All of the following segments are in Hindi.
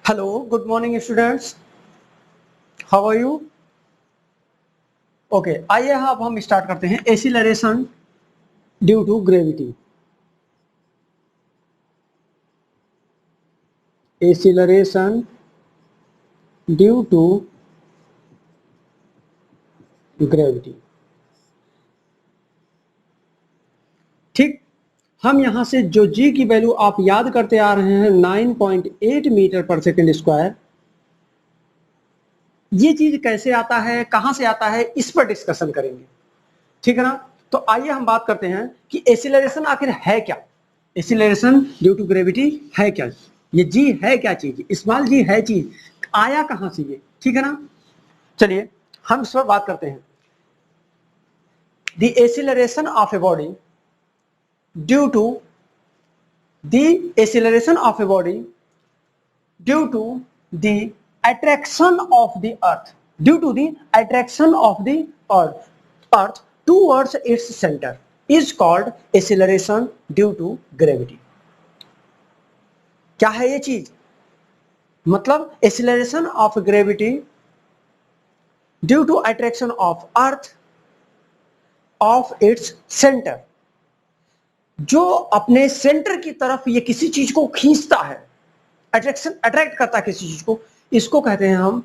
Hello, good morning students. How are you? Okay, आइए अब हम स्टार्ट करते हैं acceleration due to gravity. Acceleration due to gravity. ठीक, हम यहां से जो g की वैल्यू आप याद करते आ रहे हैं 9.8 मीटर पर सेकेंड स्क्वायर, ये चीज कैसे आता है, कहां से आता है, इस पर डिस्कशन करेंगे। ठीक है ना। तो आइए हम बात करते हैं कि एक्सीलरेशन आखिर है क्या। एक्सीलरेशन ड्यू टू ग्रेविटी है क्या, ये जी है क्या चीज, स्मॉल जी है चीज, आया कहां से ये। ठीक है ना। चलिए हम इस पर बात करते हैं। The acceleration of a body due to the acceleration of a body due to the attraction of the earth, due to the attraction of the earth towards its center is called acceleration due to gravity। क्या है ये चीज, मतलब acceleration of gravity due to attraction of earth of its center, जो अपने सेंटर की तरफ ये किसी चीज को खींचता है, अट्रैक्ट करता है किसी चीज को, इसको कहते हैं हम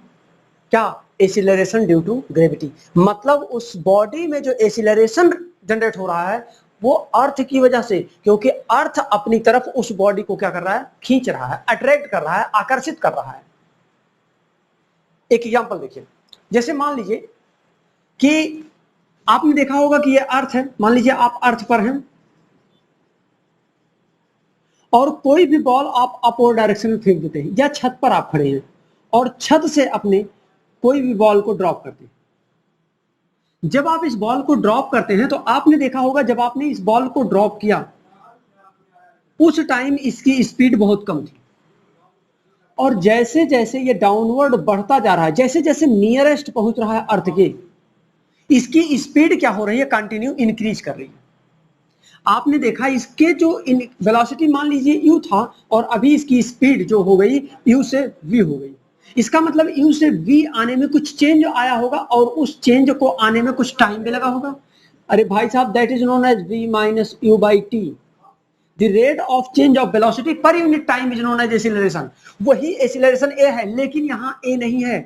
क्या, एक्सीलरेशन ड्यू टू ग्रेविटी। मतलब उस बॉडी में जो एक्सीलरेशन जनरेट हो रहा है वो अर्थ की वजह से, क्योंकि अर्थ अपनी तरफ उस बॉडी को क्या कर रहा है, खींच रहा है, अट्रैक्ट कर रहा है, आकर्षित कर रहा है। एक एग्जांपल देखिए, जैसे मान लीजिए कि आपने देखा होगा कि ये अर्थ है, मान लीजिए आप अर्थ पर हैं और कोई भी बॉल आप अपवर्ड डायरेक्शन में फेंक देते हैं, या छत पर आप खड़े हैं और छत से अपने कोई भी बॉल को ड्रॉप करते हैं। जब आप इस बॉल को ड्रॉप करते हैं तो आपने देखा होगा जब आपने इस बॉल को ड्रॉप किया उस टाइम इसकी स्पीड बहुत कम थी, और जैसे जैसे ये डाउनवर्ड बढ़ता जा रहा है, जैसे जैसे नियरेस्ट पहुंच रहा है अर्थ के, इसकी स्पीड क्या हो रही है, कंटिन्यू इंक्रीज कर रही है। आपने देखा इसके जो वेलोसिटी मान लीजिए u था और अभी इसकी स्पीड जो हो गई u से v हो गई। इसका मतलब u से v आने में कुछ चेंज आया होगा और उस चेंज को आने में कुछ टाइम भी लगा होगा। अरे भाई साहब, that is known as v minus u by T. The rate of change of velocity per unit time is known as acceleration. वही एक्सीलरेशन a है, लेकिन यहाँ a नहीं है,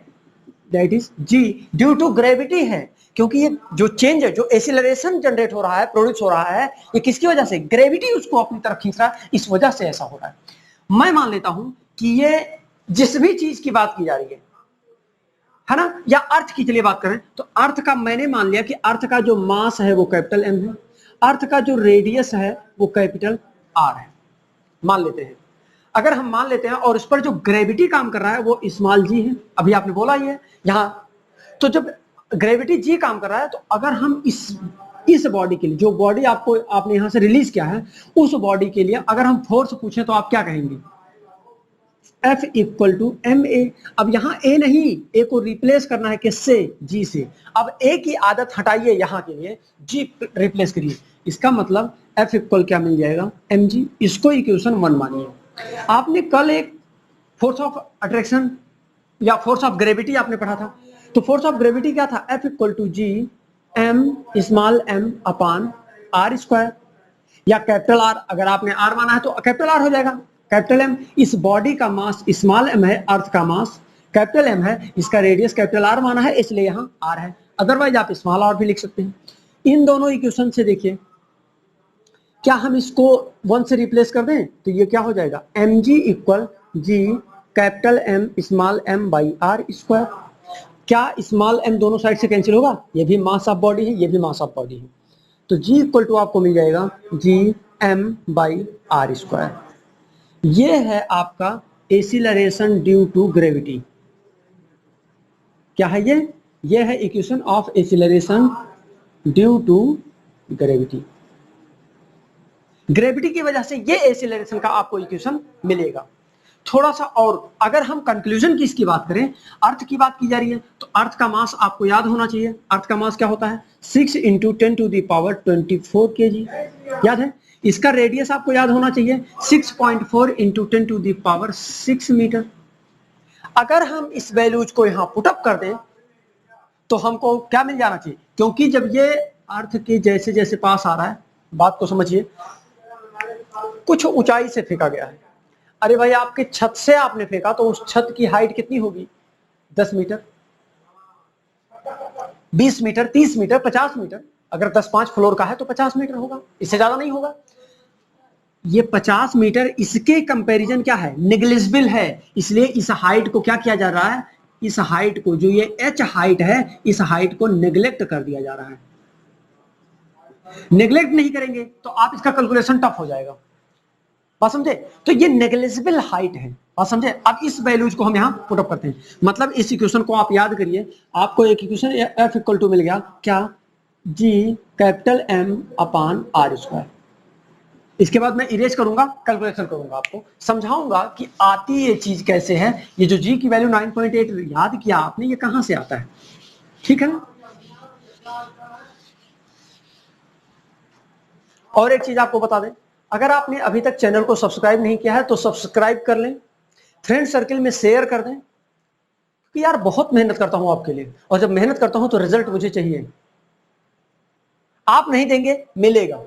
that is g due to gravity है। क्योंकि ये जो चेंज है, जो एक्सीलरेशन जनरेट हो रहा है, प्रोड्यूस हो रहा है, ये किसकी वजह से, ग्रेविटी उसको अपनी तरफ खींच रहा है, इस वजह से ऐसा हो रहा है। मैं मान लेता हूं कि ये जिस भी चीज की बात की जा रही है ना, या अर्थ की चलिए बात करें तो अर्थ का मैंने मान लिया कि अर्थ का जो मास है वो कैपिटल M है, अर्थ का जो रेडियस है वो कैपिटल R है, मान लेते हैं। अगर हम मान लेते हैं और इस पर जो ग्रेविटी काम कर रहा है वो स्मॉल g है, अभी आपने बोला ही है यहां। तो जब ग्रेविटी जी काम कर रहा है, तो अगर हम इस बॉडी के लिए, जो बॉडी आपने यहां से रिलीज किया है, उस बॉडी के लिए अगर हम फोर्स पूछें तो आप क्या कहेंगे, F equal to M A. अब यहाँ ए नहीं, ए को रिप्लेस करना है किससे, जी से। अब ए की आदत हटाइए, यहाँ के लिए जी रिप्लेस करिए, इसका मतलब F इक्वल क्या मिल जाएगा, एम जी। इसको इक्वेशन 1 मानिए। आपने कल एक फोर्स ऑफ अट्रैक्शन या फोर्स ऑफ ग्रेविटी आपने पढ़ा था, तो फोर्स ऑफ ग्रेविटी क्या था, F equal to G M small M upon R square, या कैपिटल आर, अगर आपने आर माना है तो कैपिटल आर हो जाएगा, कैपिटल एम। इस बॉडी का मास स्मॉल एम है, अर्थ का मास कैपिटल एम है, इसका रेडियस कैपिटल आर माना है, इसलिए यहाँ आर है। अदरवाइज आप स्मॉल आर भी लिख सकते हैं। इन दोनों इक्वेशन से देखिए, क्या हम इसको 1 से रिप्लेस कर दें तो ये क्या हो जाएगा, M G equal G capital M small M by R square. क्या स्मॉल एम दोनों साइड से कैंसिल होगा, ये भी मास ऑफ बॉडी है, ये भी मास ऑफ बॉडी है, तो जी इक्वल टू आपको मिल जाएगा G M by R square. ये है आपका एक्सीलरेशन ड्यू टू ग्रेविटी। क्या है ये है equation of acceleration due to gravity. Gravity की वजह से ये एक्सीलरेशन का आपको इक्वेशन मिलेगा। थोड़ा सा और अगर हम कंक्लूजन की इसकी बात करें, अर्थ की बात की जा रही है, तो अर्थ का मास आपको याद होना चाहिए। अर्थ का मास क्या होता है, 6 × 10⁻24 kg, याद है। इसका रेडियस आपको याद होना चाहिए, 6.4 × 10⁻6 मीटर। अगर हम इस वैल्यूज को यहां पुटअप कर दें तो हमको क्या मिल जाना चाहिए, क्योंकि जब ये अर्थ के जैसे जैसे पास आ रहा है, बात को समझिए, कुछ ऊंचाई से फेंका गया है। अरे भाई आपके छत से आपने फेंका तो उस छत की हाइट कितनी होगी, 10 मीटर, 20 मीटर, 30 मीटर, 50 मीटर। अगर 10-5 फ्लोर का है तो 50 मीटर होगा, इससे ज्यादा नहीं होगा। ये 50 मीटर इसके कंपैरिजन क्या है, नेग्लिजिबल है। इसलिए इस हाइट को क्या किया जा रहा है, इस हाइट को, जो ये एच हाइट है, इस हाइट को नेग्लेक्ट कर दिया जा रहा है। नेग्लेक्ट नहीं करेंगे तो आप इसका कैलकुलेशन टफ हो जाएगा, बात समझे। तो ये नेग्लिजिबल हाइट है, बात समझे। अब इस वैल्यूज को हम यहां पुटअप करते हैं, मतलब इस इक्वेशन को आप याद करिए। आपको एक इक्वेशन एफ इक्वल टू मिल गया क्या, G capital M upon R square. इसके बाद मैं इरेज करूंगा, कैलकुलेशन करूंगा, आपको समझाऊंगा कि आती ये चीज कैसे है। ये जो जी की वैल्यू 9.8 याद किया आपने, ये कहां से आता है, ठीक है ना। और एक चीज आपको बता दें, अगर आपने अभी तक चैनल को सब्सक्राइब नहीं किया है तो सब्सक्राइब कर लें, फ्रेंड सर्किल में शेयर कर दें, कि यार बहुत मेहनत करता हूं आपके लिए, और जब मेहनत करता हूं तो रिजल्ट मुझे चाहिए। आप नहीं देंगे, मिलेगा,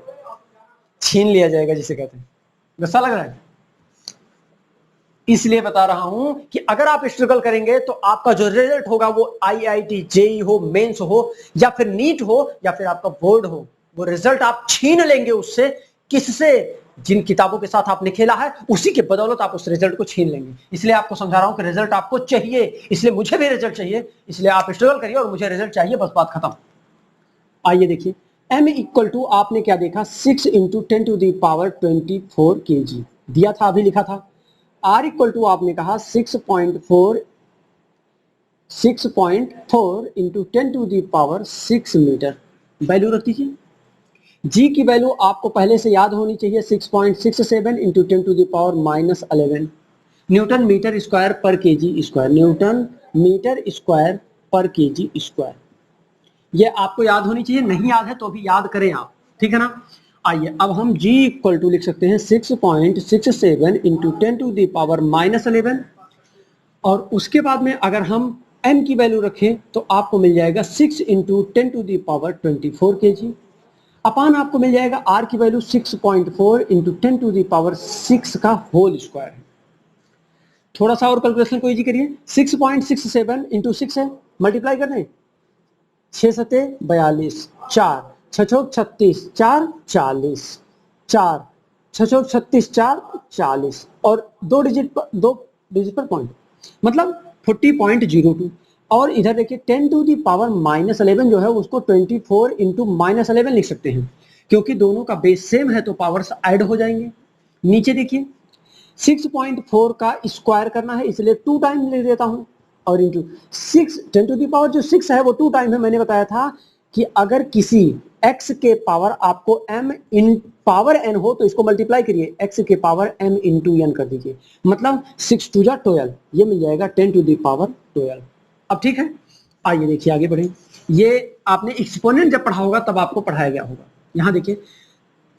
छीन लिया जाएगा जिसे कहते हैं। गुस्सा लग रहा है, इसलिए बता रहा हूं कि अगर आप स्ट्रगल करेंगे तो आपका जो रिजल्ट होगा वो आईआईटी, जेई हो, मेंस हो, या फिर नीट हो, या फिर आपका बोर्ड हो, वो रिजल्ट आप छीन लेंगे उससे। किससे, जिन किताबों के साथ आपने खेला है उसी के बदौलत आप उस रिजल्ट को छीन लेंगे। इसलिए आपको समझा रहा हूं कि रिजल्ट आपको चाहिए, इसलिए मुझे भी रिजल्ट चाहिए, इसलिए आप स्ट्रगल करिए और मुझे रिजल्ट चाहिए, बस बात खत्म। आइए देखिए, m इक्वल टू आपने क्या देखा, 6 इंटू 10⁻24 kg दिया था, अभी लिखा था। r इक्वल टू आपने कहा 6.4 इंटू 10⁻6 मीटर, वैल्यू रख दीजिए। g की वैल्यू आपको पहले से याद होनी चाहिए, 6.67 इंटू 10⁻11 न्यूटन मीटर स्क्वायर पर KG square, newton metre square पर केजी स्क्वायर। ये आपको याद होनी चाहिए, नहीं याद है तो भी याद करें आप, ठीक है ना। आइए अब हम g इक्वल टू लिख सकते हैं 6.67 इंटू 10⁻11, और उसके बाद में अगर हम m की वैल्यू रखें तो आपको मिल जाएगा 6 इंटू 10⁻24 kg, अपान आपको मिल जाएगा r की वैल्यू 6.4 इंटू 10⁻6 का होल स्क्वायर है। थोड़ा सा और कैलकुलेशन को इजी करिए, 6.67 इंटू 6 है, मल्टीप्लाई कर दें, 6 सते 42, 4 छछोक 36, 4 40, 4 छछोक 36, 4 40, और दो डिजिट पर पॉइंट, मतलब 40.02। और इधर देखिए 10⁻11 जो है उसको 24 इंटू -11 लिख सकते हैं, क्योंकि दोनों का बेस सेम है तो पावर्स ऐड हो जाएंगे। नीचे देखिए 6.4 का स्क्वायर करना है, इसलिए 2 टाइम ले देता हूं, और इंटू 6, 10 टू दी पावर जो 6 है वो 2 टाइम है। मैंने बताया था कि अगर किसी x के पावर आपको m इन पावर n हो तो इसको मल्टीप्लाई करिए, x के पावर m इंटू n कर दीजिए, मतलब 6 2 जा 12, ये मिल जाएगा 10 टू दी पावर 12। अब ठीक है, आइए देखिए आगे बढ़े। ये आपने एक्सपोनेंट जब पढ़ा होगा तब आपको पढ़ाया गया होगा। यहां देखिए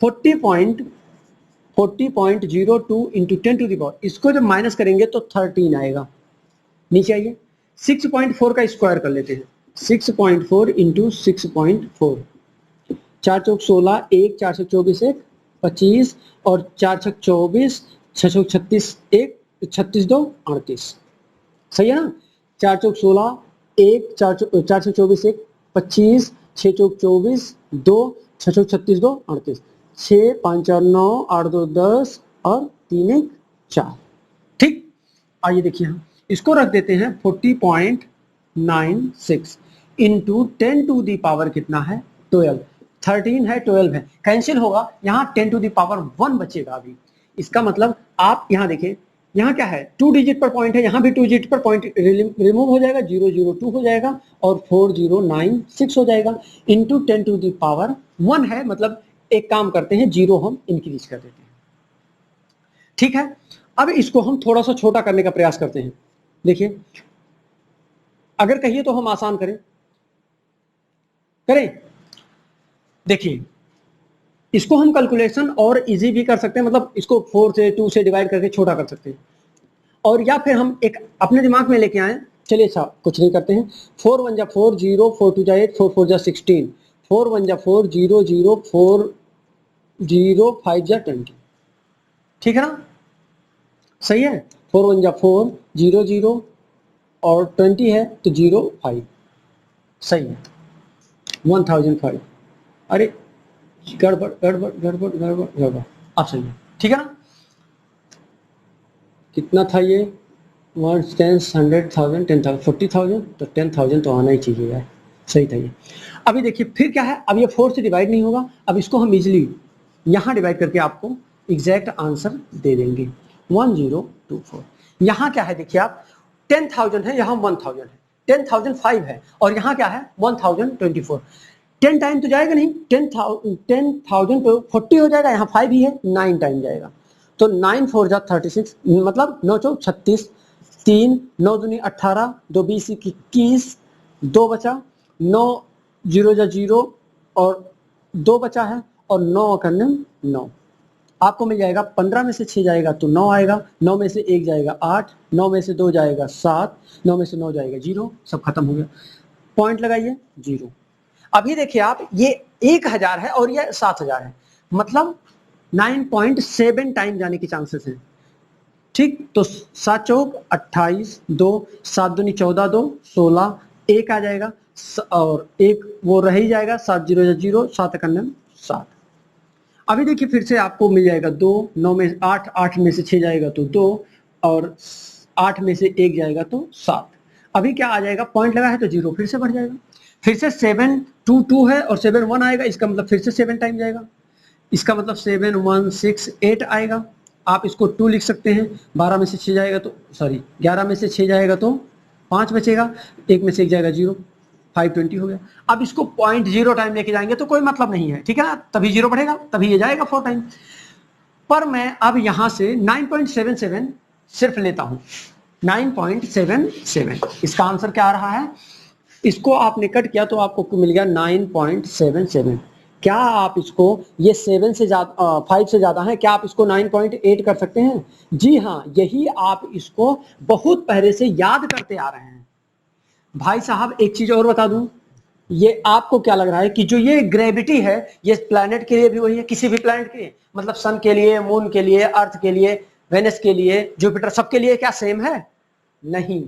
40.02 इंटू 10 टू दी पावर, इसको जब माइनस करेंगे तो 13 आएगा। नीचे आइए 6.4 का स्क्वायर कर लेते हैं, 6.4 इंटू 6.4, 4 चौक 16, 1 4 छक 24, 1 25, और 4 छक 24, 6 छक 36, 1 36 2 38, सही है ना। 4 चौक 16, 1 4 छक 24, 1 25, 6 चौक 24, 2 6 छक 36 2 38, 6 5 4 9, 8 2 10, और 3 1 4, ठीक। आइए देखिए हम इसको रख देते हैं 40.96 इंटू 10 टू दी पावर कितना है 12, 13 है 12 है, कैंसिल होगा, यहाँ 10 टू दी पावर 1 बचेगा अभी। इसका मतलब आप यहाँ देखिए, यहाँ क्या है 2 डिजिट पर पॉइंट है, यहाँ भी 2 डिजिट पर पॉइंट रिमूव हो जाएगा, 002 हो जाएगा और 4096 हो जाएगा, इंटू 10 टू दी पावर 1 है, मतलब एक काम करते हैं, 0 हम इंक्रीज कर देते हैं, ठीक है। अब इसको हम थोड़ा सा छोटा करने का प्रयास करते हैं। देखिए अगर कहिए तो हम आसान करें, देखिए इसको हम कैलकुलेशन और इजी भी कर सकते हैं, मतलब इसको 4 से 2 से डिवाइड करके छोटा कर सकते हैं, और या फिर हम एक अपने दिमाग में लेके आए, चलिए अच्छा कुछ नहीं करते हैं, 4 1 जा 4 0 4 2 जा 8 4 4 जा 16 4 1 जा 4 0 0 4 0 5 जा 20, ठीक है ना, सही है। 4 1 जा 4 0 0 और 20 है तो 0 5, सही है 1005। अरे गड़बड़ गड़बड़ गड़बड़ गड़बड़ गड़बड़, अब सही है, ठीक है ना। कितना था ये, 1 10 100,000 10,000 40,000, तो 10,000 तो आना ही चाहिए यार, सही था ये। अभी देखिए फिर क्या है, अब ये 4 से डिवाइड नहीं होगा, अब इसको हम इजिली यहाँ डिवाइड करके आपको एग्जैक्ट आंसर दे देंगे 1024। यहाँ क्या है देखिए आप, 10,000 है, यहाँ 1,000 है, 10,005 है, और यहाँ क्या है 1024। 10 टाइम तो जाएगा नहीं, 10,000 तो 40 हो जाएगा, यहाँ 5 ही है, 9 टाइम जाएगा, तो 9 4 जा 36, मतलब 9 चौक 36, 3 9 दूनी 18, 2 20 21, 2 बचा, 9 0 जा 0 और 2 बचा है, और 9 करने 9, आपको मिल जाएगा 15 में से 6 जाएगा तो 9 आएगा, 9 में से 1 जाएगा 8, 9 में से 2 जाएगा 7, 9 में से 9 जाएगा 0, सब खत्म हो गया, पॉइंट लगाइए 0। अभी देखिए आप, ये 1000 है और ये 7000 है, मतलब 9.7 टाइम जाने की चांसेस हैं, ठीक। तो 7 चौक 28, 2 7 दूनी 14, 2 16, 1 आ जाएगा और 1 वो रह ही जाएगा, 7 0 0, 7 करने 7। अभी देखिए फिर से आपको मिल जाएगा 2, 9 में 8, 8 में से 6 जाएगा तो 2, और 8 में से 1 जाएगा तो 7। अभी क्या आ जाएगा, पॉइंट लगा है तो 0 फिर से बढ़ जाएगा, फिर से 7 2 2 है और 7 1 आएगा, इसका मतलब फिर से 7 टाइम जाएगा, इसका मतलब 7 1 6 8 आएगा, आप इसको 2 लिख सकते हैं, 12 में से 6 जाएगा तो सॉरी 11 में से 6 जाएगा तो 5 बचेगा, 1 में से 1 जाएगा 0, 520 हो गया। अब इसको 0.0 टाइम लेके जाएंगे तो कोई मतलब नहीं है, ठीक है ना, तभी 0 बढ़ेगा, तभी ये जाएगा 4 टाइम। पर मैं अब यहां से 9.77 सिर्फ लेता हूं, 9.77, इसका आंसर क्या आ रहा है, इसको आपने कट किया तो आपको मिल गया 9.77। क्या आप इसको, ये 7 से ज्यादा 5 से ज्यादा है, क्या आप इसको 9.8 कर सकते हैं? जी हाँ, यही आप इसको बहुत पहले से याद करते आ रहे हैं। भाई साहब एक चीज और बता दूं, ये आपको क्या लग रहा है कि जो ये ग्रेविटी है, ये प्लैनेट के लिए भी वही है, किसी भी प्लैनेट के लिए, मतलब सन के लिए, मून के लिए, अर्थ के लिए, वेनस के लिए, जुपिटर, सबके लिए क्या सेम है? नहीं।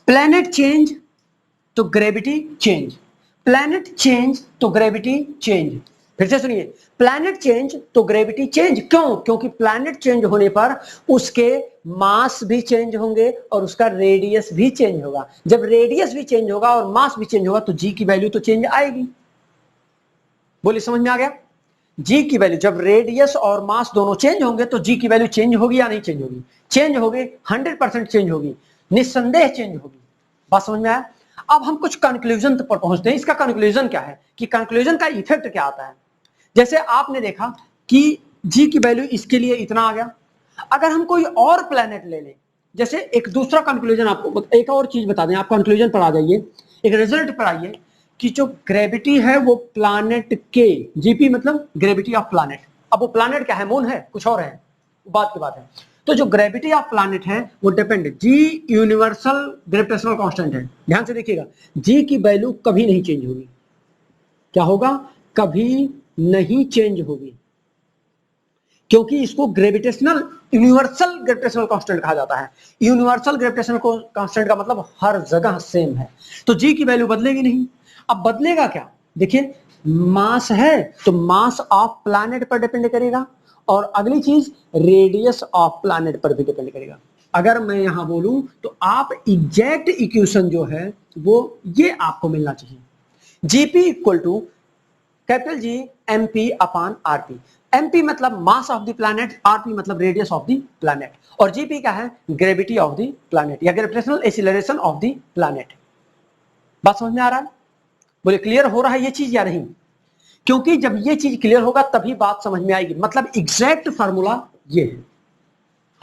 प्लैनेट चेंज तो ग्रेविटी चेंज, प्लैनेट चेंज तो ग्रेविटी चेंज। फिर से सुनिए, प्लैनेट चेंज तो ग्रेविटी चेंज, क्यों? क्योंकि प्लैनेट चेंज होने पर उसके मास भी चेंज होंगे और उसका रेडियस भी चेंज होगा। जब रेडियस भी चेंज होगा और मास भी चेंज होगा तो जी की वैल्यू तो चेंज आएगी। बोलिए, समझ में आ गया? जी की वैल्यू, जब रेडियस और मास दोनों चेंज होंगे तो जी की वैल्यू चेंज होगी या नहीं चेंज होगी? चेंज होगी, 100% चेंज होगी, निस्संदेह चेंज होगी। बात समझ में आया? अब हम कुछ कंक्लूजन पर पहुंचते हैं। इसका कंक्लूजन क्या है, कि कंक्लूजन का इफेक्ट क्या आता है। जैसे आपने देखा कि जी की वैल्यू इसके लिए इतना आ गया, अगर हम कोई और प्लेनेट ले लें, जैसे एक दूसरा कंक्लूजन, आपको एक और चीज बता दें, आप कंक्लूजन पर आ जाइए, एक रिजल्ट पर आइए कि जो ग्रेविटी है वो प्लानेट के, जीपी मतलब ग्रेविटी ऑफ प्लानेट, अब वो प्लानेट क्या है, मून है, कुछ और है, बात की बात है। तो जो ग्रेविटी ऑफ प्लानेट है वो डिपेंड, जी यूनिवर्सल ग्रेविटेशनल कांस्टेंट है, ध्यान से देखिएगा, जी की वैल्यू कभी नहीं चेंज होगी। क्या होगा? कभी नहीं चेंज होगी, क्योंकि इसको ग्रेविटेशनल यूनिवर्सल ग्रेविटेशनल कांस्टेंट कहा जाता है। यूनिवर्सल ग्रेविटेशनल कांस्टेंट का मतलब हर जगह सेम है, तो जी की वैल्यू बदलेगी नहीं। अब बदलेगा क्या? देखिए, मास है तो मास ऑफ प्लैनेट पर डिपेंड करेगा, और अगली चीज रेडियस ऑफ प्लैनेट पर भी डिपेंड करेगा। अगर मैं यहां बोलूं तो आप एग्जैक्ट इक्वेशन जो है वो ये आपको मिलना चाहिए, GP equal to capital G MP upon RP. MP मतलब mass of the planet, RP मतलब रेडियस ऑफ द प्लैनेट, और जीपी क्या है? ग्रेविटी ऑफ द प्लैनेट या gravitational acceleration of the planet. बात समझ में आ रहा है? बोले क्लियर हो रहा है ये चीज या नहीं? क्योंकि जब ये चीज क्लियर होगा तभी बात समझ में आएगी, मतलब एग्जैक्ट फार्मूला ये है।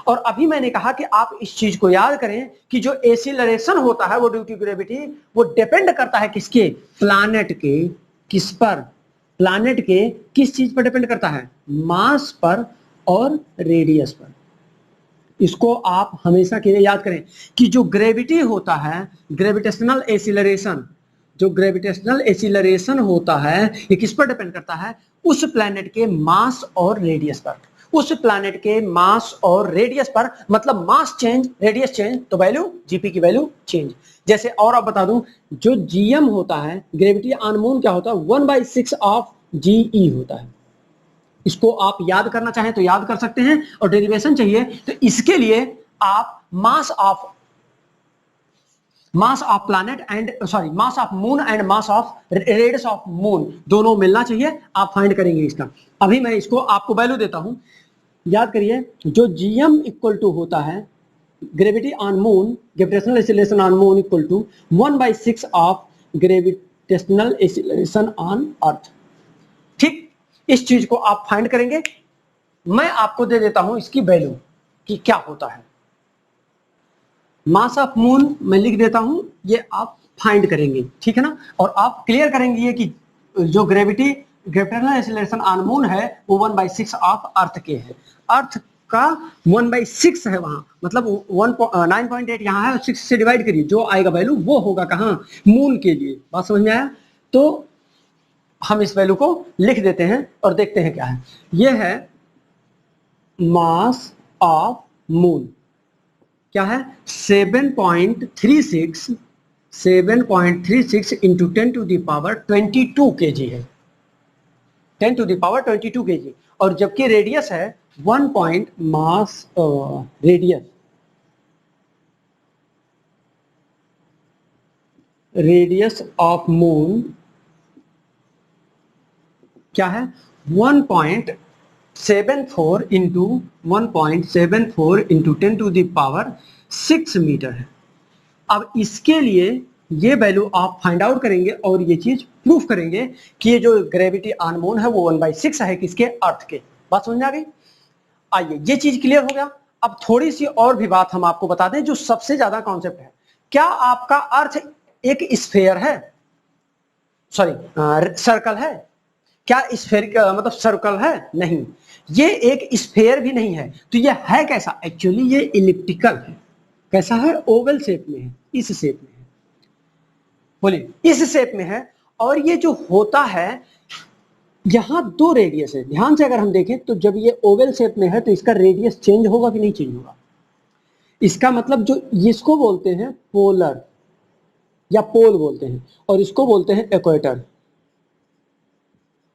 और अभी मैंने कहा कि आप इस चीज को याद करें कि जो एक्सीलरेशन होता है वो ड्यू टू ग्रेविटी, वो डिपेंड करता है किसके? प्लैनेट के। किस पर? प्लैनेट के किस चीज पर डिपेंड करता है? मास पर और रेडियस पर। इसको आप हमेशा के लिए याद करें कि जो ग्रेविटी होता है, ग्रेविटेशनल एसिलरेशन, जो ग्रेविटेशनल एसिलरेशन होता है ये किस पर डिपेंड करता है? उस प्लैनेट के मास और रेडियस पर। उस प्लैनेट के मास और रेडियस पर, मतलब मास चेंज, रेडियस चेंज, तो वैल्यू जीपी की वैल्यू चेंज। जैसे और आप बता दूं, जो जीएम होता है, ग्रेविटी ऑन मून क्या होता है? 1/6 ऑफ जीई होता है। इसको आप याद करना चाहें तो याद कर सकते हैं, और डेरिवेशन चाहिए तो इसके लिए आप mass of planet and mass of moon and mass of radius of moon दोनों मिलना चाहिए, आप फाइंड करेंगे इसका। अभी मैं इसको आपको वैल्यू देता हूं, याद करिए, जो जीएम इक्वल टू होता है gravity on moon, gravitational acceleration on moon equal to 1/6 of gravitational acceleration on earth. ठीक, इस चीज को आप फाइंड करेंगे। मैं आपको दे देता हूं इसकी वैल्यू कि क्या होता है। मास ऑफ मून मैं लिख देता हूं, ये आप फाइंड करेंगे, ठीक है ना। और आप क्लियर करेंगे ये कि जो ग्रेविटेशनल एक्सीलरेशन ऑन मून है वो 1/6 ऑफ अर्थ के है। अर्थ का 1/6 है वहां, मतलब 9.8 यहाँ है, 6 से डिवाइड करिए, जो आएगा वैल्यू वो होगा कहाँ? मून के लिए। बात समझ में आया? तो हम इस वैल्यू को लिख देते हैं और देखते हैं क्या है। ये है मास ऑफ मून, क्या है? 7.36 इंटू 10⁻22 kg है, 10⁻22 kg। और जबकि रेडियस है 1 point mass radius of moon क्या है? 1.74 इंटू 1.74 इंटू 10⁻6 मीटर है। अब इसके लिए ये वैल्यू आप फाइंड आउट करेंगे और ये चीज प्रूफ करेंगे कि ये जो ग्रेविटी ऑन मून है वो 1/6 है किसके? अर्थ के। बात समझ में आ गई? आइए, ये चीज क्लियर हो गया। अब थोड़ी सी और भी बात हम आपको बता दें जो सबसे ज्यादा कॉन्सेप्ट है। क्या आपका अर्थ एक स्फेयर है? सर्कल है? क्या स्फेरिक मतलब सर्कल है? नहीं, ये एक स्फेयर भी नहीं है। तो ये है कैसा? एक्चुअली ये इलिप्टिकल है। कैसा है? ओवल शेप में है, इस शेप में है। बोलिए, इस शेप में है। और ये जो होता है, यहां 2 रेडियस है। ध्यान से अगर हम देखें तो जब ये ओवल शेप में है तो इसका रेडियस चेंज होगा कि नहीं चेंज होगा? इसका मतलब जो इसको बोलते हैं पोलर या पोल बोलते हैं, और इसको बोलते हैं इक्वेटर।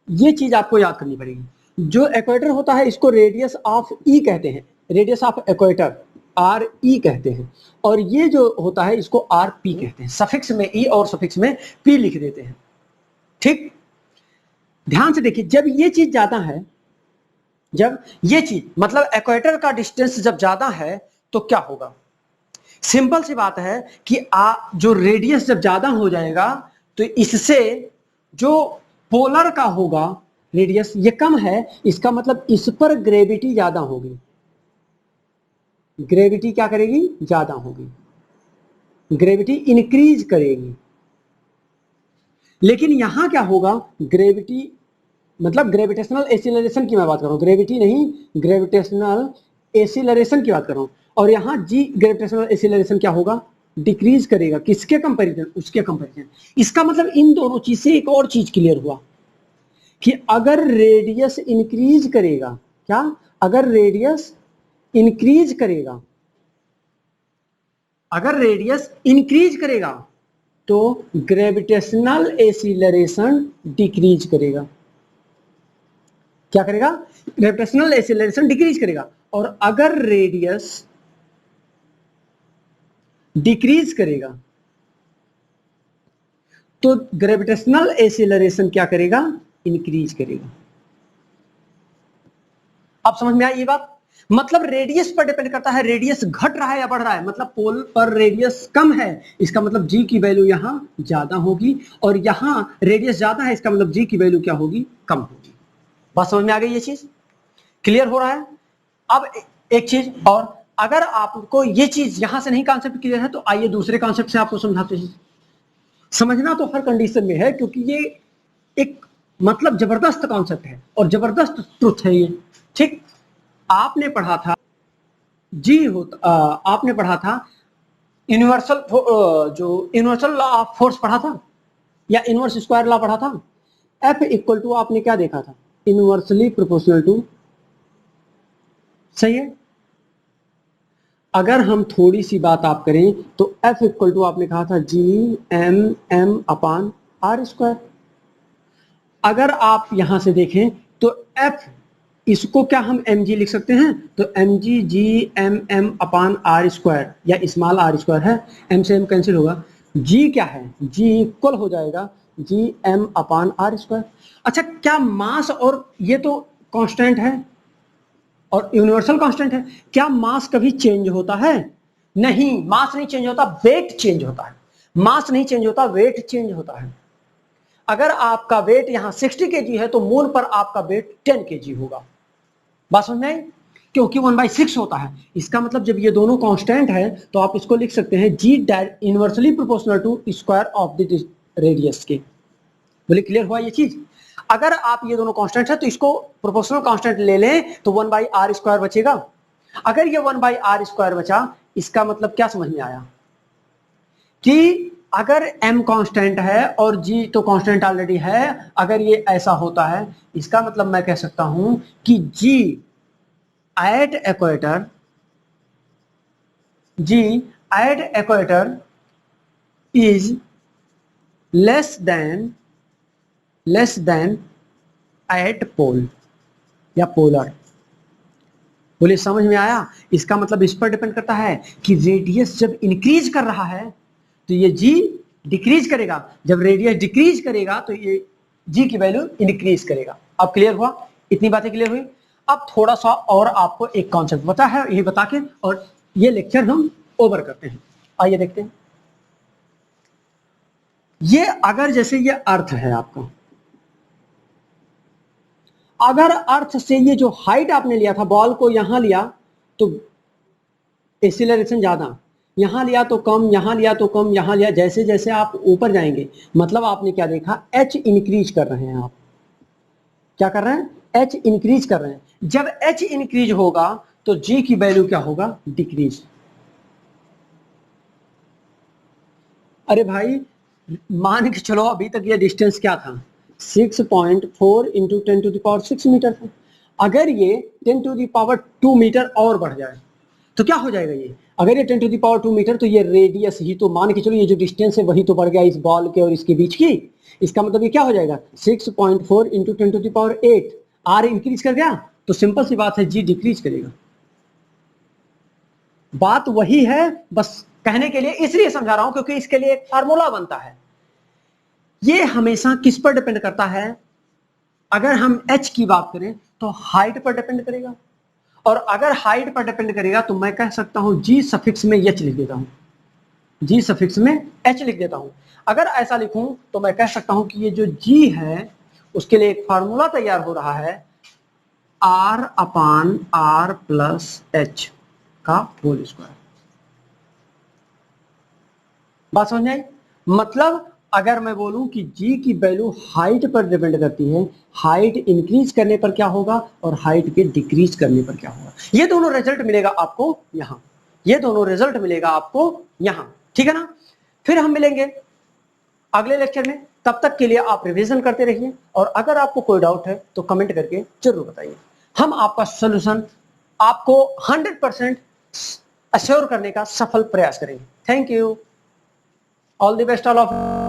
ये चीज आपको याद करनी पड़ेगी। जो इक्वेटर होता है इसको रेडियस ऑफ ई कहते हैं, radius of equator R E कहते हैं। और ये जो होता है इसको आर पी कहते हैं। सफिक्स में ई और सफिक्स में पी लिख देते हैं। ठीक, ध्यान से देखिए, जब ये चीज ज्यादा है, जब ये चीज मतलब इक्वेटर का डिस्टेंस जब ज्यादा है तो क्या होगा? सिंपल सी बात है कि जो रेडियस जब ज्यादा हो जाएगा तो इससे जो पोलर का होगा रेडियस ये कम है, इसका मतलब इस पर ग्रेविटी ज्यादा होगी। ग्रेविटी क्या करेगी? ज्यादा होगी, ग्रेविटी इंक्रीज करेगी। लेकिन यहां क्या होगा? ग्रेविटी मतलब ग्रेविटेशनल एसिलरेशन की मैं बात कर रहा हूं, ग्रेविटी नहीं, ग्रेविटेशनल एसिलरेशन की बात कर रहा हूं। और यहां जी ग्रेविटेशनल एसिलरेशन क्या होगा? डिक्रीज करेगा। किसके कंपैरिजन? उसके कंपैरिजन। इसका मतलब इन दोनों चीज से एक और चीज क्लियर हुआ कि अगर रेडियस इंक्रीज करेगा, क्या? अगर रेडियस इंक्रीज करेगा, अगर रेडियस इंक्रीज करेगा तो ग्रेविटेशनल एसिलरेशन डिक्रीज करेगा। क्या करेगा? ग्रेविटेशनल एसिलरेशन डिक्रीज करेगा। और अगर रेडियस डिक्रीज करेगा तो ग्रेविटेशनल एसिलरेशन क्या करेगा? इंक्रीज करेगा। अब समझ में आई ये बात? मतलब रेडियस पर डिपेंड करता है, रेडियस घट रहा है या बढ़ रहा है। मतलब पोल पर रेडियस कम है, इसका मतलब जी की वैल्यू यहां ज्यादा होगी, और यहां रेडियस ज्यादा है, इसका मतलब जी की वैल्यू क्या होगी? कम होगी। बात समझ में आ गई? ये चीज क्लियर हो रहा है? अब एक चीज और, अगर आपको ये चीज यहां से नहीं कॉन्सेप्ट क्लियर है तो आइए दूसरे कॉन्सेप्ट से आपको समझाते हैं। समझना तो हर कंडीशन में है, क्योंकि ये एक मतलब जबरदस्त कॉन्सेप्ट है और जबरदस्त ट्रुथ है ये। ठीक, आपने पढ़ा था जी होता आपने पढ़ा था यूनिवर्सल जो यूनिवर्सल लॉ ऑफ फोर्स पढ़ा था या इनवर्स स्क्वायर लॉ पढ़ा था। एफ इक्वल टू आपने क्या देखा था, इनवर्सली प्रोपोर्शनल टू, सही है। अगर हम थोड़ी सी बात आप करें तो एफ इक्वल टू आपने कहा था G M M upon R square. अगर आप यहां से देखें तो एफ, इसको क्या हम एम जी लिख सकते हैं, तो M G G M M upon R square या स्मॉल आर स्क्वायर है, एम से एम कैंसिल होगा, जी क्या है, जी इक्वल हो जाएगा G M upon R square. अच्छा, क्या मास, और ये तो कांस्टेंट है और यूनिवर्सल कांस्टेंट है, क्या मास कभी चेंज होता है? नहीं, मास नहीं चेंज होता, वेट चेंज होता है। मास नहीं चेंज होता, वेट चेंज होता है। अगर आपका वेट यहां 60 केजी है तो मूल पर आपका वेट 10 केजी होगा। बात समझ में आई? क्योंकि 1/6 होता है। इसका मतलब जब ये दोनों कांस्टेंट है तो आप इसको लिख सकते हैं G inversely proportional to square of the radius के। बोले क्लियर हुआ ये चीज? अगर आप ये दोनों कांस्टेंट है तो इसको प्रोपोर्शनल कांस्टेंट ले लें तो 1/r² बचेगा। अगर ये 1/r² बचा, इसका मतलब क्या समझ में आया कि अगर m कांस्टेंट है और g तो कांस्टेंट ऑलरेडी है, अगर ये ऐसा होता है, इसका मतलब मैं कह सकता हूं कि g at equator, g at equator is less than at pole या पोलर। बोले समझ में आया? इसका मतलब इस पर डिपेंड करता है कि रेडियस जब इंक्रीज कर रहा है तो ये जी डिक्रीज करेगा, जब रेडियस डिक्रीज करेगा तो ये जी की वैल्यू इंक्रीज करेगा। अब क्लियर हुआ? इतनी बातें क्लियर हुई। अब थोड़ा सा और आपको एक कॉन्सेप्ट पता है, यही बता के और ये लेक्चर हम ओवर करते हैं। आइए देखते हैं। ये अगर जैसे ये अर्थ है आपका, अगर अर्थ से ये जो हाइट आपने लिया था, बॉल को यहां लिया तो एक्सीलरेशन ज्यादा, यहां लिया तो कम, यहां लिया तो कम, यहां लिया, जैसे जैसे आप ऊपर जाएंगे, मतलब आपने क्या देखा, एच इंक्रीज कर रहे हैं। आप क्या कर रहे हैं? एच इंक्रीज कर रहे हैं। जब एच इंक्रीज होगा तो जी की वैल्यू क्या होगा? डिक्रीज। अरे भाई मान के चलो अभी तक ये डिस्टेंस क्या था, 6.4 इंटू 10⁶ मीटर था। अगर ये 10⁻² मीटर और बढ़ जाए तो क्या हो जाएगा? ये अगर ये 10⁻² मीटर, तो ये रेडियस ही तो मान के चलो, ये जो डिस्टेंस है वही तो बढ़ गया इस बॉल के और इसके बीच की। इसका मतलब ये क्या हो जाएगा? 6.4 इंटू 10⁸ आर इंक्रीज कर गया, तो सिंपल सी बात है जी डिक्रीज करेगा। बात वही है, बस कहने के लिए इसलिए समझा रहा हूं क्योंकि इसके लिए एक फार्मूला बनता है। ये हमेशा किस पर डिपेंड करता है? अगर हम एच की बात करें तो हाइट पर डिपेंड करेगा, और अगर हाइट पर डिपेंड करेगा तो मैं कह सकता हूं जी सफिक्स में एच लिख देता हूं, जी सफिक्स में एच लिख देता हूं। अगर ऐसा लिखूं तो मैं कह सकता हूं कि ये जो जी है उसके लिए एक फार्मूला तैयार हो रहा है, R upon R plus H का होल स्क्वायर। बात समझ में आई? मतलब अगर मैं बोलूं कि जी की वैल्यू हाइट पर डिपेंड करती है, हाइट इंक्रीज करने पर क्या होगा और हाइट के डिक्रीज करने पर क्या होगा, ये दोनों रिजल्ट मिलेगा आपको यहां, ये दोनों रिजल्ट मिलेगा आपको यहां। ठीक है ना? फिर हम मिलेंगे अगले लेक्चर में। तब तक के लिए आप रिवीजन करते रहिए, और अगर आपको कोई डाउट है तो कमेंट करके जरूर बताइए। हम आपका सोल्यूशन आपको 100% अश्योर करने का सफल प्रयास करेंगे। Thank you. All the best all of